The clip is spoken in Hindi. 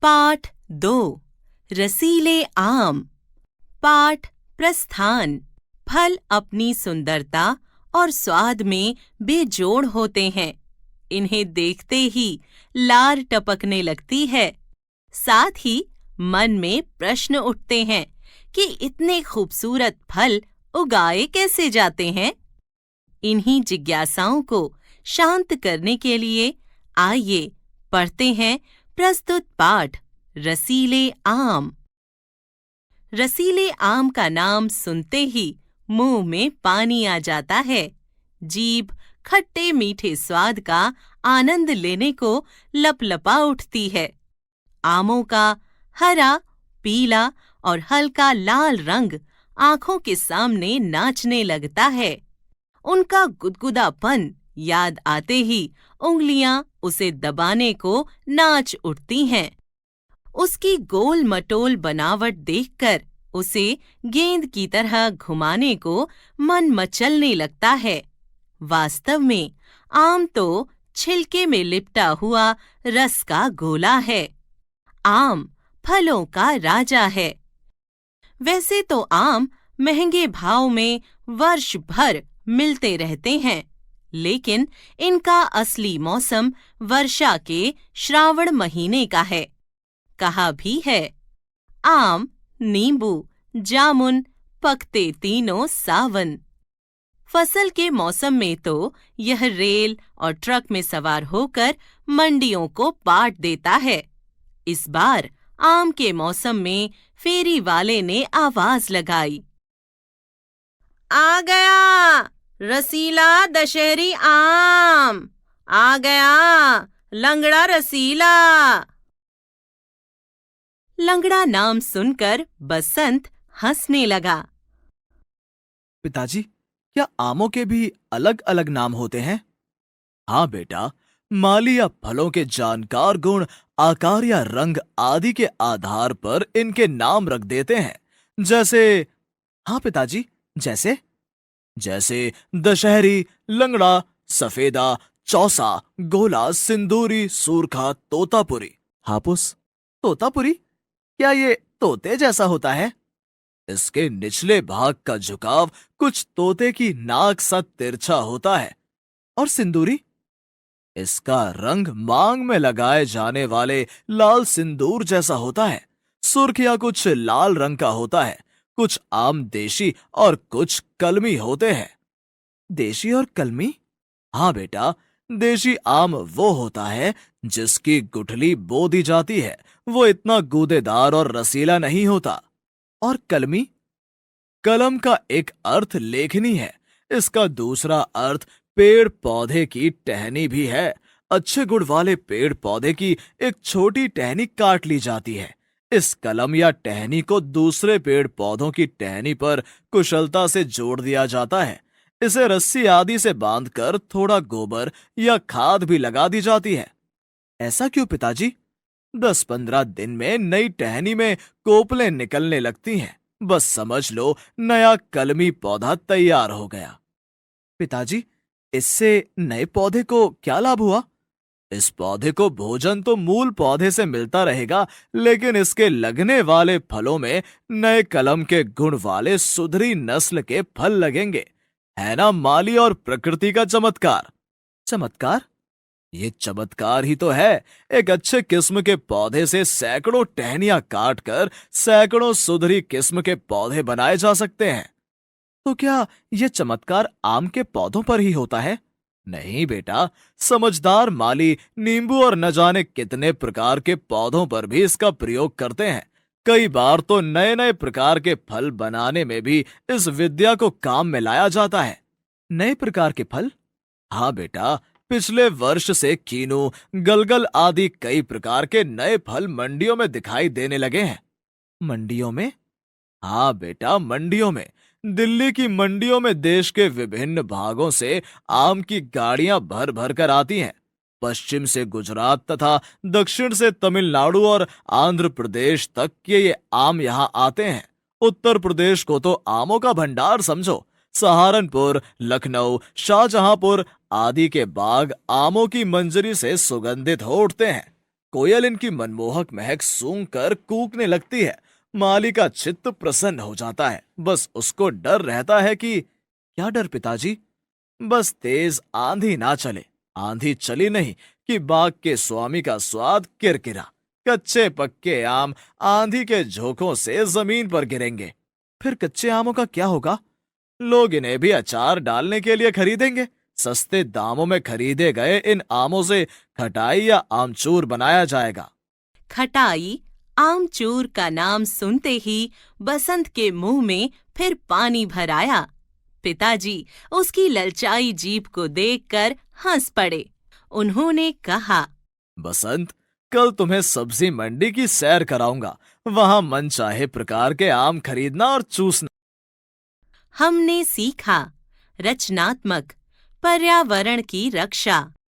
पाठ 2 रसीले आम। पाठ प्रस्थान। फल अपनी सुंदरता और स्वाद में बेजोड़ होते हैं। इन्हें देखते ही लार टपकने लगती है। साथ ही मन में प्रश्न उठते हैं कि इतने खूबसूरत फल उगाए कैसे जाते हैं। इन्हीं जिज्ञासाओं को शांत करने के लिए आइए पढ़ते हैं प्रस्तुत पाठ रसीले आम। रसीले आम का नाम सुनते ही मुंह में पानी आ जाता है। जीभ खट्टे मीठे स्वाद का आनंद लेने को लपलपा उठती है। आमों का हरा, पीला और हल्का लाल रंग आंखों के सामने नाचने लगता है। उनका गुदगुदापन याद आते ही उंगलियां उसे दबाने को नाच उठती हैं। उसकी गोल मटोल बनावट देखकर उसे गेंद की तरह घुमाने को मन मचलने लगता है। वास्तव में आम तो छिलके में लिपटा हुआ रस का गोला है। आम फलों का राजा है। वैसे तो आम महंगे भाव में वर्ष भर मिलते रहते हैं, लेकिन इनका असली मौसम वर्षा के श्रावण महीने का है। कहा भी है, आम, नींबू, जामुन पकते तीनों सावन। फसल के मौसम में तो यह रेल और ट्रक में सवार होकर मंडियों को पाट देता है। इस बार आम के मौसम में फेरी वाले ने आवाज लगाई, आ गया रसीला दशहरी आम, आ गया लंगड़ा रसीला। लंगड़ा नाम सुनकर बसंत हंसने लगा। पिताजी, क्या आमों के भी अलग अलग नाम होते हैं? हाँ बेटा, माली या फलों के जानकार गुण, आकार या रंग आदि के आधार पर इनके नाम रख देते हैं। जैसे, हाँ पिताजी, जैसे जैसे दशहरी, लंगड़ा, सफेदा, चौसा, गोला, सिंदूरी, सूरखा, तोतापुरी। हापुस, तोतापुरी क्या ये तोते जैसा होता है? इसके निचले भाग का झुकाव कुछ तोते की नाक सा तिरछा होता है। और सिंदूरी, इसका रंग मांग में लगाए जाने वाले लाल सिंदूर जैसा होता है। सुर्खिया कुछ लाल रंग का होता है। कुछ आम देशी और कुछ कलमी होते हैं। देशी और कलमी? हाँ बेटा, देशी आम वो होता है जिसकी गुठली बो दी जाती है। वो इतना गूदेदार और रसीला नहीं होता। और कलमी? कलम का एक अर्थ लेखनी है। इसका दूसरा अर्थ पेड़ पौधे की टहनी भी है। अच्छे गुण वाले पेड़ पौधे की एक छोटी टहनी काट ली जाती है। इस कलम या टहनी को दूसरे पेड़ पौधों की टहनी पर कुशलता से जोड़ दिया जाता है। इसे रस्सी आदि से बांधकर थोड़ा गोबर या खाद भी लगा दी जाती है। ऐसा क्यों पिताजी? 10-15 दिन में नई टहनी में कोपलें निकलने लगती हैं। बस समझ लो, नया कलमी पौधा तैयार हो गया। पिताजी, इससे नए पौधे को क्या लाभ हुआ? इस पौधे को भोजन तो मूल पौधे से मिलता रहेगा, लेकिन इसके लगने वाले फलों में नए कलम के गुण वाले सुधरी नस्ल के फल लगेंगे। है ना माली और प्रकृति का चमत्कार? चमत्कार? ये चमत्कार ही तो है। एक अच्छे किस्म के पौधे से सैकड़ों टहनियां काटकर सैकड़ों सुधरी किस्म के पौधे बनाए जा सकते हैं। तो क्या यह चमत्कार आम के पौधों पर ही होता है? नहीं बेटा, समझदार माली नींबू और न जाने कितने प्रकार के पौधों पर भी इसका प्रयोग करते हैं। कई बार तो नए नए प्रकार के फल बनाने में भी इस विद्या को काम में लाया जाता है। नए प्रकार के फल? हाँ बेटा, पिछले वर्ष से कीनू, गलगल आदि कई प्रकार के नए फल मंडियों में दिखाई देने लगे हैं। मंडियों में? हाँ बेटा, मंडियों में। दिल्ली की मंडियों में देश के विभिन्न भागों से आम की गाड़ियां भर भर कर आती हैं। पश्चिम से गुजरात तथा दक्षिण से तमिलनाडु और आंध्र प्रदेश तक के ये आम यहां आते हैं। उत्तर प्रदेश को तो आमों का भंडार समझो। सहारनपुर, लखनऊ, शाहजहांपुर आदि के बाग आमों की मंजरी से सुगंधित हो उठते हैं। कोयल इनकी मनमोहक महक सूंघकर कूकने लगती है। माली का चित्त प्रसन्न हो जाता है। बस उसको डर रहता है कि क्या डर पिताजी? बस तेज आंधी ना चले। आंधी चली नहीं कि बाग के स्वामी का स्वाद किरकिरा। कच्चे पक्के आम आंधी के झोंकों से जमीन पर गिरेंगे। फिर कच्चे आमों का क्या होगा? लोग इन्हें भी अचार डालने के लिए खरीदेंगे। सस्ते दामों में खरीदे गए इन आमों से खटाई या आमचूर बनाया जाएगा। खटाई आमचूर का नाम सुनते ही बसंत के मुंह में फिर पानी भर आया। पिताजी उसकी ललचाई जीभ को देखकर हंस पड़े। उन्होंने कहा, बसंत, कल तुम्हें सब्जी मंडी की सैर कराऊंगा। वहां मन चाहे प्रकार के आम खरीदना और चूसना। हमने सीखा रचनात्मक पर्यावरण की रक्षा।